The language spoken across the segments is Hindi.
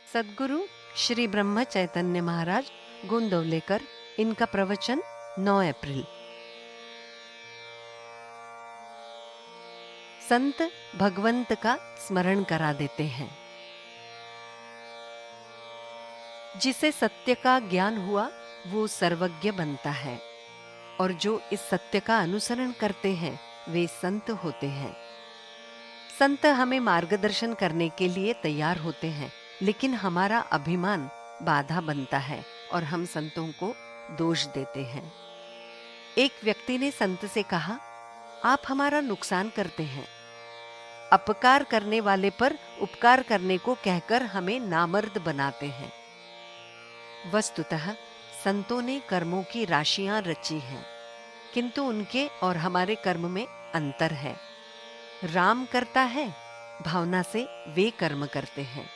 सद्गुरु श्री ब्रह्म चैतन्य महाराज गोंदवलेकर, इनका प्रवचन 9 अप्रैल। संत भगवंत का स्मरण करा देते हैं। जिसे सत्य का ज्ञान हुआ वो सर्वज्ञ बनता है, और जो इस सत्य का अनुसरण करते हैं वे संत होते हैं। संत हमें मार्गदर्शन करने के लिए तैयार होते हैं, लेकिन हमारा अभिमान बाधा बनता है और हम संतों को दोष देते हैं। एक व्यक्ति ने संत से कहा, आप हमारा नुकसान करते हैं। अपकार करने वाले पर उपकार करने को कहकर हमें नामर्द बनाते हैं। वस्तुतः संतों ने कर्मों की राशियां रची हैं, किंतु उनके और हमारे कर्म में अंतर है। राम करता है भावना से वे कर्म करते हैं,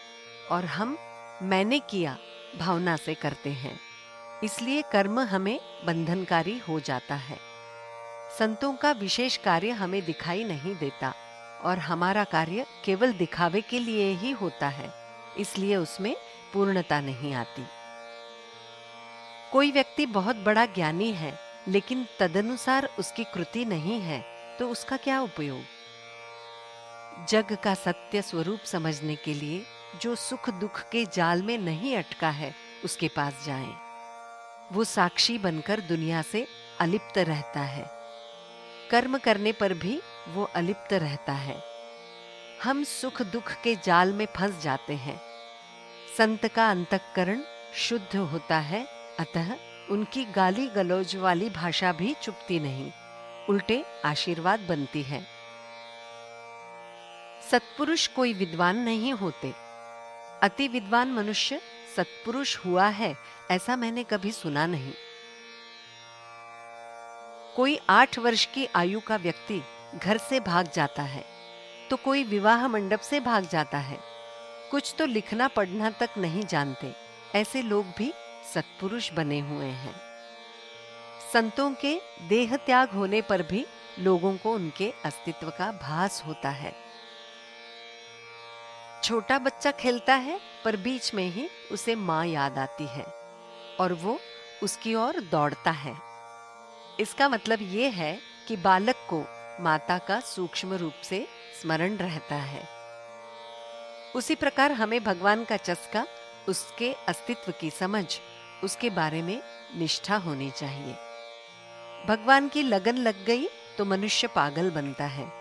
और हम मैंने किया भावना से करते हैं, इसलिए कर्म हमें बंधनकारी हो जाता है। संतों का विशेष कार्य हमें दिखाई नहीं देता, और हमारा कार्य केवल दिखावे के लिए ही होता है, इसलिए उसमें पूर्णता नहीं आती। कोई व्यक्ति बहुत बड़ा ज्ञानी है, लेकिन तदनुसार उसकी कृति नहीं है, तो उसका क्या उपयोग? जग का सत्य स्वरूप समझने के लिए जो सुख दुख के जाल में नहीं अटका है उसके पास जाएं। वो साक्षी बनकर दुनिया से अलिप्त रहता है। कर्म करने पर भी वो अलिप्त रहता है। हम सुख दुख के जाल में फंस जाते हैं। संत का अंतःकरण शुद्ध होता है, अतः उनकी गाली गलौज वाली भाषा भी चुपती नहीं, उल्टे आशीर्वाद बनती है। सत्पुरुष कोई विद्वान नहीं होते। अति विद्वान मनुष्य सत्पुरुष हुआ है ऐसा मैंने कभी सुना नहीं। कोई 8 वर्ष की आयु का व्यक्ति घर से भाग जाता है, तो कोई विवाह मंडप से भाग जाता है। कुछ तो लिखना पढ़ना तक नहीं जानते, ऐसे लोग भी सत्पुरुष बने हुए हैं। संतों के देह त्याग होने पर भी लोगों को उनके अस्तित्व का भास होता है। छोटा बच्चा खेलता है, पर बीच में ही उसे मां याद आती है और वो उसकी ओर दौड़ता है। इसका मतलब ये है कि बालक को माता का सूक्ष्म रूप से स्मरण रहता है। उसी प्रकार हमें भगवान का चस्का, उसके अस्तित्व की समझ, उसके बारे में निष्ठा होनी चाहिए। भगवान की लगन लग गई तो मनुष्य पागल बनता है।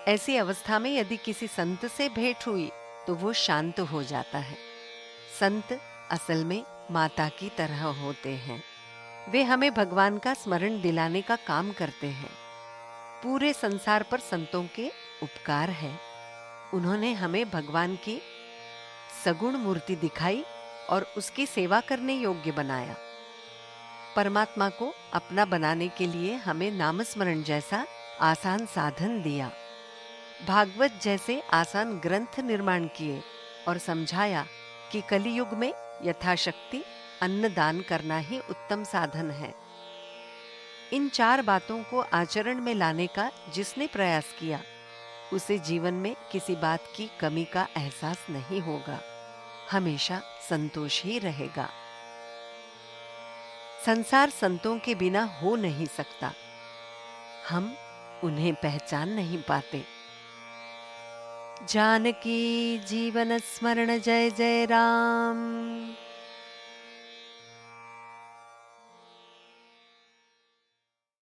ऐसी अवस्था में यदि किसी संत से भेंट हुई तो वो शांत हो जाता है। संत असल में माता की तरह होते हैं। वे हमें भगवान का स्मरण दिलाने का काम करते हैं। पूरे संसार पर संतों के उपकार है। उन्होंने हमें भगवान की सगुण मूर्ति दिखाई और उसकी सेवा करने योग्य बनाया। परमात्मा को अपना बनाने के लिए हमें नामस्मरण जैसा आसान साधन दिया। भागवत जैसे आसान ग्रंथ निर्माण किए और समझाया कि कलियुग में यथाशक्ति अन्नदान करना ही उत्तम साधन है। इन 4 बातों को आचरण में लाने का जिसने प्रयास किया, उसे जीवन में किसी बात की कमी का एहसास नहीं होगा, हमेशा संतोष ही रहेगा। संसार संतों के बिना हो नहीं सकता। हम उन्हें पहचान नहीं पाते। जानकी जीवन स्मरण जय जय राम।